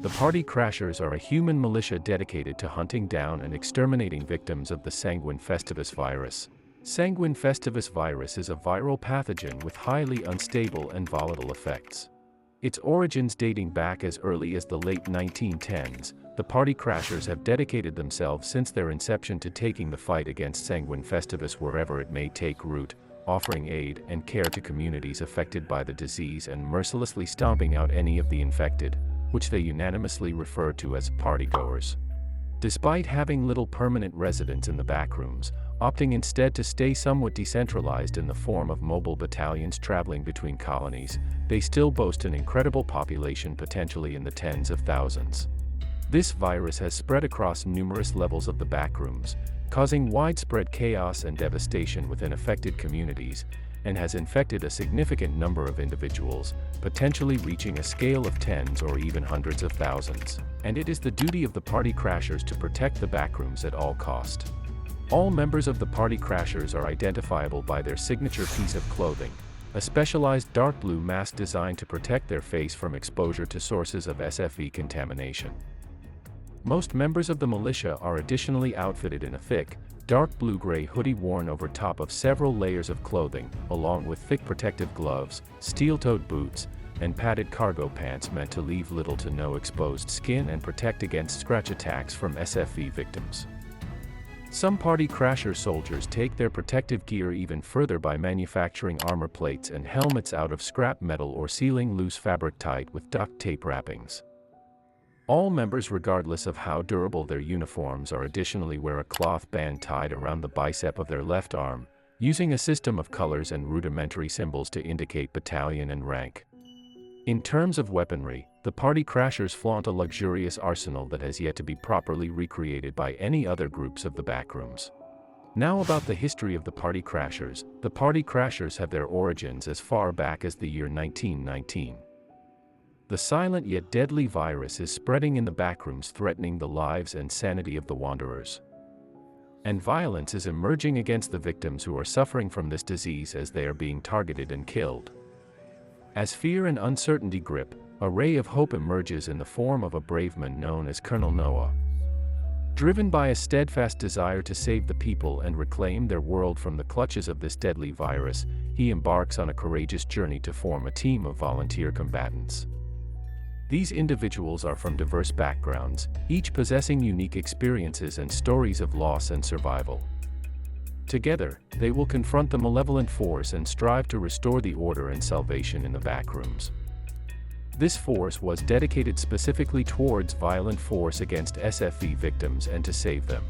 The Party Crashers are a human militia dedicated to hunting down and exterminating victims of the Sanguine Festivus virus. Sanguine Festivus virus is a viral pathogen with highly unstable and volatile effects. Its origins dating back as early as the late 1910s, the Party Crashers have dedicated themselves since their inception to taking the fight against Sanguine Festivus wherever it may take root, offering aid and care to communities affected by the disease and mercilessly stomping out any of the infected, which they unanimously refer to as partygoers. Despite having little permanent residence in the backrooms, opting instead to stay somewhat decentralized in the form of mobile battalions traveling between colonies, they still boast an incredible population, potentially in the tens of thousands. This virus has spread across numerous levels of the backrooms, causing widespread chaos and devastation within affected communities, and has infected a significant number of individuals, potentially reaching a scale of tens or even hundreds of thousands. And it is the duty of the Party Crashers to protect the backrooms at all cost. All members of the Party Crashers are identifiable by their signature piece of clothing, a specialized dark blue mask designed to protect their face from exposure to sources of SFV contamination. Most members of the militia are additionally outfitted in a thick, dark blue-gray hoodie worn over top of several layers of clothing, along with thick protective gloves, steel-toed boots, and padded cargo pants meant to leave little to no exposed skin and protect against scratch attacks from SFV victims. Some Party Crasher soldiers take their protective gear even further by manufacturing armor plates and helmets out of scrap metal or sealing loose fabric tight with duct tape wrappings. All members, regardless of how durable their uniforms are, additionally wear a cloth band tied around the bicep of their left arm, using a system of colors and rudimentary symbols to indicate battalion and rank. In terms of weaponry, the Party Crashers flaunt a luxurious arsenal that has yet to be properly recreated by any other groups of the backrooms. Now about the history of the Party Crashers. The Party Crashers have their origins as far back as the year 1919. The silent yet deadly virus is spreading in the backrooms, threatening the lives and sanity of the wanderers. And violence is emerging against the victims who are suffering from this disease as they are being targeted and killed. As fear and uncertainty grip, a ray of hope emerges in the form of a brave man known as Colonel Noah. Driven by a steadfast desire to save the people and reclaim their world from the clutches of this deadly virus, he embarks on a courageous journey to form a team of volunteer combatants. These individuals are from diverse backgrounds, each possessing unique experiences and stories of loss and survival. Together, they will confront the malevolent force and strive to restore the order and salvation in the backrooms. This force was dedicated specifically towards violent force against SFV victims and to save them.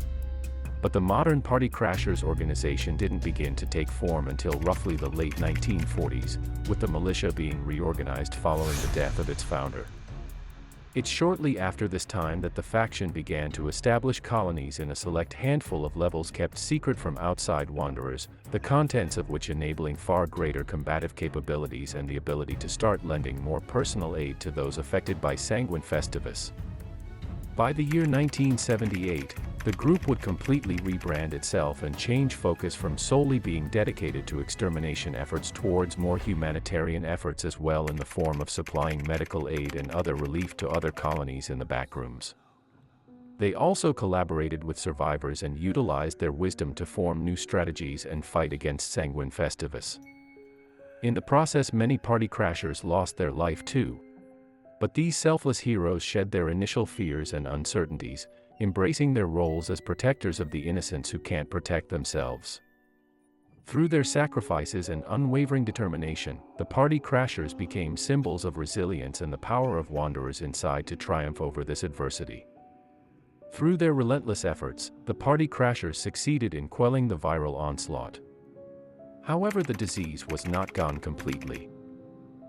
But the modern Party Crashers organization didn't begin to take form until roughly the late 1940s, with the militia being reorganized following the death of its founder. It's shortly after this time that the faction began to establish colonies in a select handful of levels kept secret from outside wanderers, the contents of which enabling far greater combative capabilities and the ability to start lending more personal aid to those affected by Sanguine Festivus. By the year 1978, the group would completely rebrand itself and change focus from solely being dedicated to extermination efforts towards more humanitarian efforts as well, in the form of supplying medical aid and other relief to other colonies in the backrooms. They also collaborated with survivors and utilized their wisdom to form new strategies and fight against Sanguine Festivus. In the process, many Party Crashers lost their life too. But these selfless heroes shed their initial fears and uncertainties, embracing their roles as protectors of the innocents who can't protect themselves. Through their sacrifices and unwavering determination, the Party Crashers became symbols of resilience and the power of wanderers inside to triumph over this adversity. Through their relentless efforts, the Party Crashers succeeded in quelling the viral onslaught. However, the disease was not gone completely.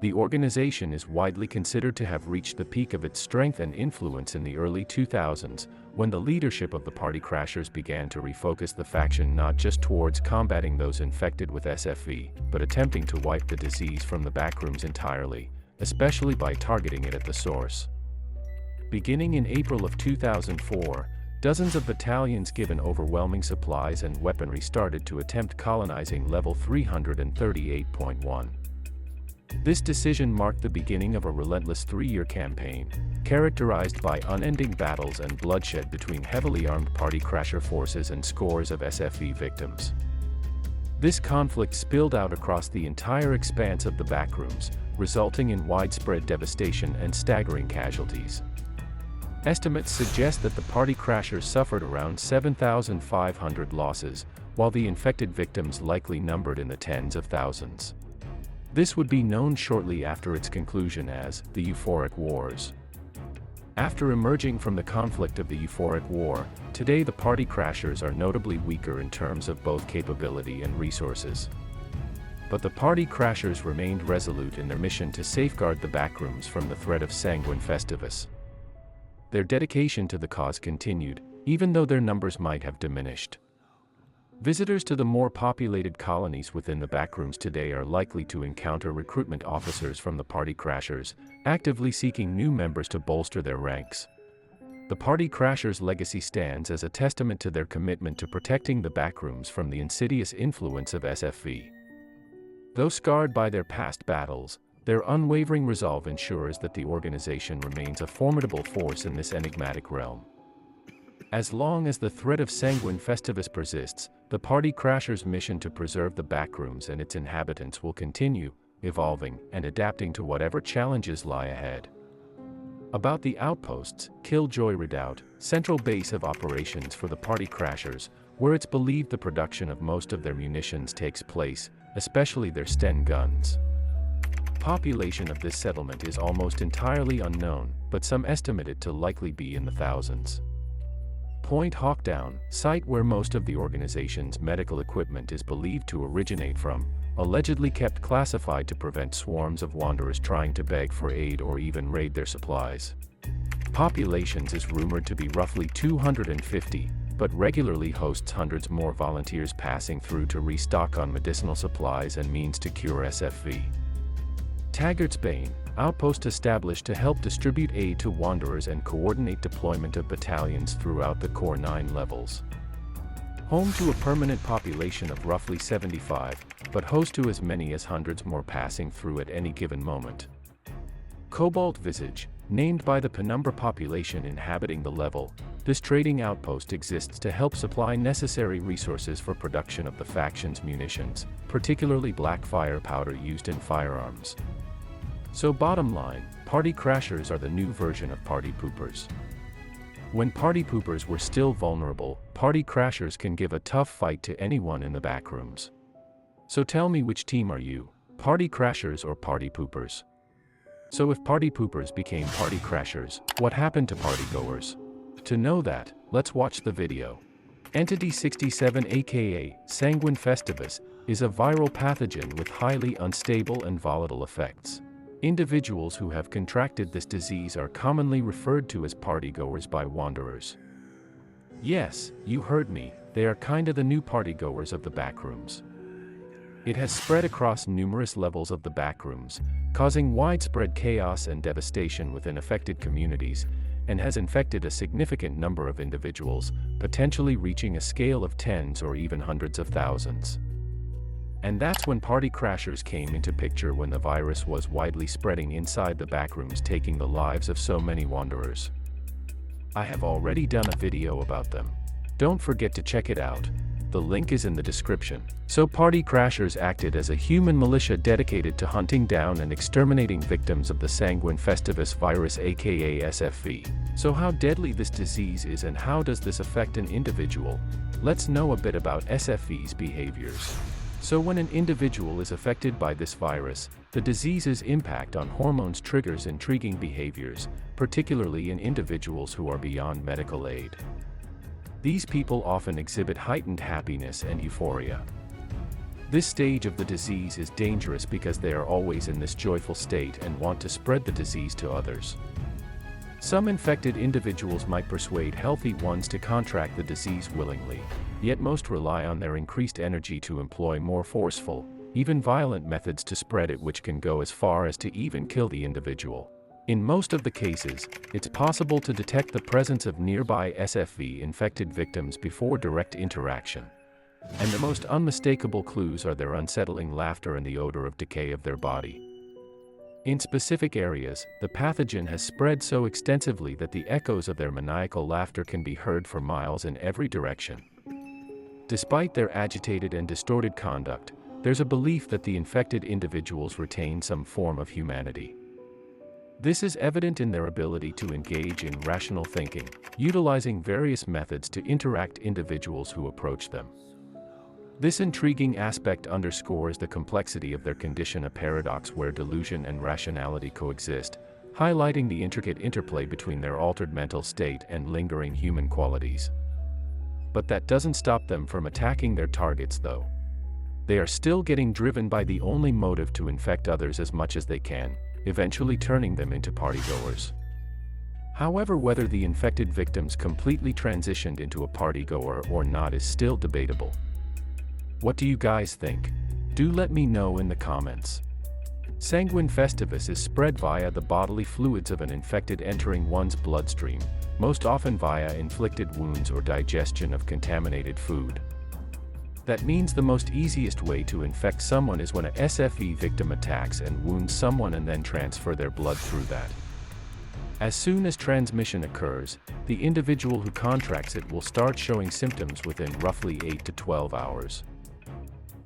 The organization is widely considered to have reached the peak of its strength and influence in the early 2000s, when the leadership of the Party Crashers began to refocus the faction not just towards combating those infected with SFV, but attempting to wipe the disease from the backrooms entirely, especially by targeting it at the source. Beginning in April of 2004, dozens of battalions given overwhelming supplies and weaponry started to attempt colonizing level 338.1. This decision marked the beginning of a relentless 3-year campaign, characterized by unending battles and bloodshed between heavily armed party crasher forces and scores of SFV victims. This conflict spilled out across the entire expanse of the Backrooms, resulting in widespread devastation and staggering casualties. Estimates suggest that the party crashers suffered around 7,500 losses, while the infected victims likely numbered in the tens of thousands. This would be known shortly after its conclusion as the Euphoric Wars. After emerging from the conflict of the Euphoric War, today the party crashers are notably weaker in terms of both capability and resources. But the party crashers remained resolute in their mission to safeguard the Backrooms from the threat of Sanguine Festivus. Their dedication to the cause continued, even though their numbers might have diminished. Visitors to the more populated colonies within the Backrooms today are likely to encounter recruitment officers from the party crashers, actively seeking new members to bolster their ranks. The party crashers' legacy stands as a testament to their commitment to protecting the Backrooms from the insidious influence of SFV. Though scarred by their past battles, their unwavering resolve ensures that the organization remains a formidable force in this enigmatic realm. As long as the threat of Sanguine Festivus persists, the party crashers' mission to preserve the Backrooms and its inhabitants will continue, evolving and adapting to whatever challenges lie ahead. About the outposts, Killjoy Redoubt, central base of operations for the party crashers, where it's believed the production of most of their munitions takes place, especially their Sten guns. Population of this settlement is almost entirely unknown, but some estimate it to likely be in the thousands. Point Hawkdown, site where most of the organization's medical equipment is believed to originate from, allegedly kept classified to prevent swarms of wanderers trying to beg for aid or even raid their supplies. Populations is rumored to be roughly 250, but regularly hosts hundreds more volunteers passing through to restock on medicinal supplies and means to cure SFV. Taggart's Bane, outpost established to help distribute aid to wanderers and coordinate deployment of battalions throughout the Core 9 levels. Home to a permanent population of roughly 75, but host to as many as hundreds more passing through at any given moment. Cobalt Visage, named by the penumbra population inhabiting the level, this trading outpost exists to help supply necessary resources for production of the faction's munitions, particularly black fire powder used in firearms. So bottom line, party crashers are the new version of PartyPoopers. When PartyPoopers were still vulnerable, party crashers can give a tough fight to anyone in the Backrooms. So tell me, which team are you, party crashers or PartyPoopers? So if PartyPoopers became party crashers, what happened to partygoers? To know that, let's watch the video. Entity 67, aka Sanguine Festivus, is a viral pathogen with highly unstable and volatile effects. Individuals who have contracted this disease are commonly referred to as partygoers by wanderers. Yes, you heard me, they are kinda the new partygoers of the Backrooms. It has spread across numerous levels of the Backrooms, causing widespread chaos and devastation within affected communities, and has infected a significant number of individuals, potentially reaching a scale of tens or even hundreds of thousands. And that's when party crashers came into picture, when the virus was widely spreading inside the Backrooms, taking the lives of so many wanderers. I have already done a video about them. Don't forget to check it out. The link is in the description. So party crashers acted as a human militia dedicated to hunting down and exterminating victims of the Sanguine Festivus virus, aka SFV. So how deadly this disease is and how does this affect an individual? Let's know a bit about SFV's behaviors. So when an individual is affected by this virus, the disease's impact on hormones triggers intriguing behaviors, particularly in individuals who are beyond medical aid. These people often exhibit heightened happiness and euphoria. This stage of the disease is dangerous because they are always in this joyful state and want to spread the disease to others. Some infected individuals might persuade healthy ones to contract the disease willingly, yet most rely on their increased energy to employ more forceful, even violent methods to spread it, which can go as far as to even kill the individual. In most of the cases, it's possible to detect the presence of nearby SFV-infected victims before direct interaction. And the most unmistakable clues are their unsettling laughter and the odor of decay of their body. In specific areas, the pathogen has spread so extensively that the echoes of their maniacal laughter can be heard for miles in every direction. Despite their agitated and distorted conduct, there's a belief that the infected individuals retain some form of humanity. This is evident in their ability to engage in rational thinking, utilizing various methods to interact individuals who approach them. This intriguing aspect underscores the complexity of their condition, a paradox where delusion and rationality coexist, highlighting the intricate interplay between their altered mental state and lingering human qualities. But that doesn't stop them from attacking their targets, though. They are still getting driven by the only motive to infect others as much as they can, eventually turning them into partygoers. However, whether the infected victims completely transitioned into a partygoer or not is still debatable. What do you guys think? Do let me know in the comments. Sanguine Festivus is spread via the bodily fluids of an infected entering one's bloodstream, most often via inflicted wounds or digestion of contaminated food. That means the most easiest way to infect someone is when a SFV victim attacks and wounds someone and then transfer their blood through that. As soon as transmission occurs, the individual who contracts it will start showing symptoms within roughly 8 to 12 hours.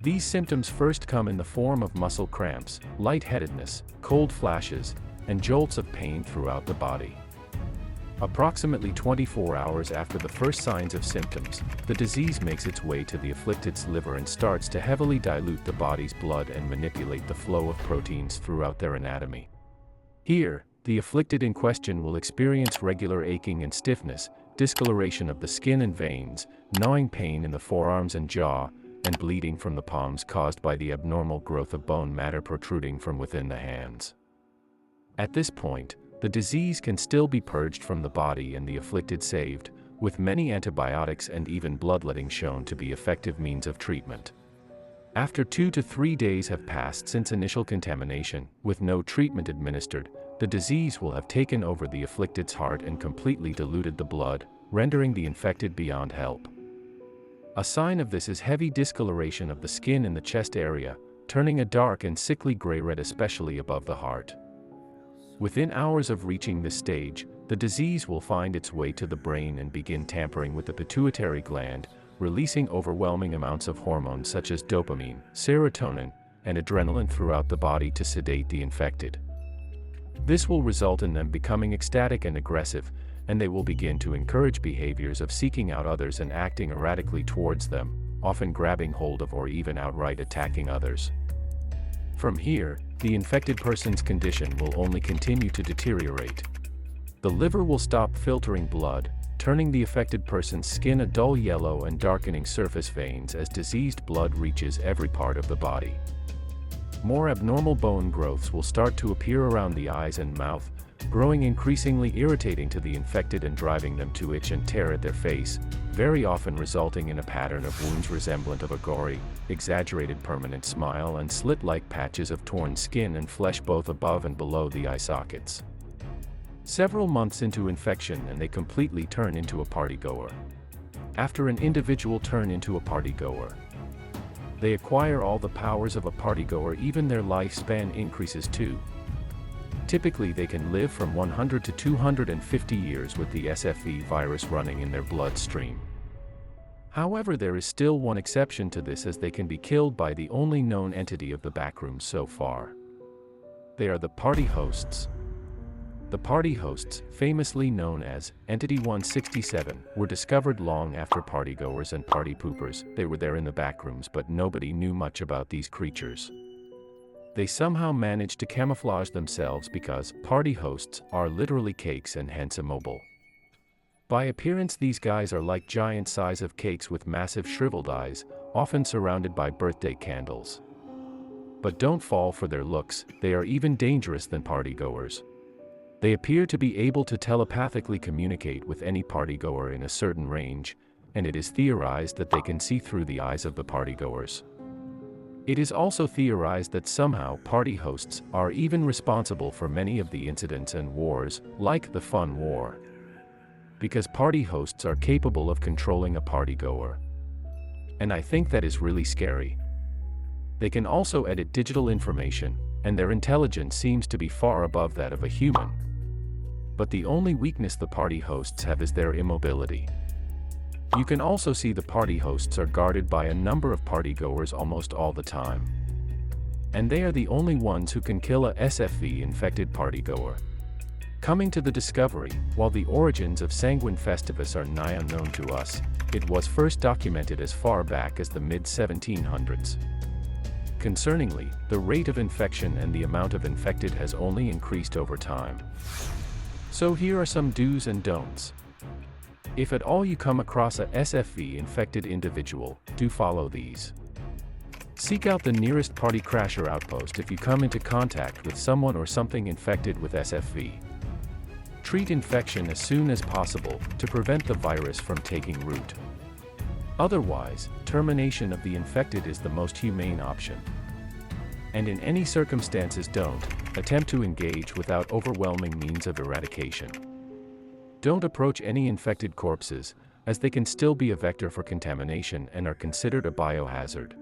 These symptoms first come in the form of muscle cramps, lightheadedness, cold flashes, and jolts of pain throughout the body. Approximately 24 hours after the first signs of symptoms, the disease makes its way to the afflicted's liver and starts to heavily dilute the body's blood and manipulate the flow of proteins throughout their anatomy. Here, the afflicted in question will experience regular aching and stiffness, discoloration of the skin and veins, gnawing pain in the forearms and jaw, and bleeding from the palms caused by the abnormal growth of bone matter protruding from within the hands. At this point, the disease can still be purged from the body and the afflicted saved, with many antibiotics and even bloodletting shown to be effective means of treatment. After 2 to 3 days have passed since initial contamination, with no treatment administered, the disease will have taken over the afflicted's heart and completely diluted the blood, rendering the infected beyond help. A sign of this is heavy discoloration of the skin in the chest area, turning a dark and sickly gray-red especially above the heart. Within hours of reaching this stage, the disease will find its way to the brain and begin tampering with the pituitary gland, releasing overwhelming amounts of hormones such as dopamine, serotonin, and adrenaline throughout the body to sedate the infected. This will result in them becoming ecstatic and aggressive, and they will begin to encourage behaviors of seeking out others and acting erratically towards them, often grabbing hold of or even outright attacking others. From here, the infected person's condition will only continue to deteriorate. The liver will stop filtering blood, turning the affected person's skin a dull yellow and darkening surface veins as diseased blood reaches every part of the body. More abnormal bone growths will start to appear around the eyes and mouth, growing increasingly irritating to the infected and driving them to itch and tear at their face, very often resulting in a pattern of wounds resemblant of a gory, exaggerated permanent smile and slit-like patches of torn skin and flesh both above and below the eye sockets. Several months into infection and they completely turn into a partygoer. After an individual turn into a partygoer, they acquire all the powers of a partygoer, even their lifespan increases too. Typically they can live from 100 to 250 years with the SFV virus running in their bloodstream. However, there is still one exception to this, as they can be killed by the only known entity of the Backrooms so far. They are the party hosts. The party hosts, famously known as Entity 167, were discovered long after partygoers and PartyPoopers. They were there in the Backrooms, but nobody knew much about these creatures. They somehow managed to camouflage themselves because party hosts are literally cakes and hence immobile. By appearance, these guys are like giant size of cakes with massive shriveled eyes, often surrounded by birthday candles. But don't fall for their looks, they are even dangerous than partygoers. They appear to be able to telepathically communicate with any partygoer in a certain range, and it is theorized that they can see through the eyes of the partygoers. It is also theorized that somehow party hosts are even responsible for many of the incidents and wars, like the Fun War. Because party hosts are capable of controlling a partygoer. And I think that is really scary. They can also edit digital information, and their intelligence seems to be far above that of a human. But the only weakness the party hosts have is their immobility. You can also see the party hosts are guarded by a number of partygoers almost all the time. And they are the only ones who can kill a SFV-infected partygoer. Coming to the discovery, while the origins of Sanguine Festivus are nigh unknown to us, it was first documented as far back as the mid-1700s. Concerningly, the rate of infection and the amount of infected has only increased over time. So here are some do's and don'ts. If at all you come across a SFV-infected individual, do follow these. Seek out the nearest party crasher outpost if you come into contact with someone or something infected with SFV. Treat infection as soon as possible to prevent the virus from taking root. Otherwise, termination of the infected is the most humane option. And in any circumstances, don't attempt to engage without overwhelming means of eradication. Don't approach any infected corpses, as they can still be a vector for contamination and are considered a biohazard.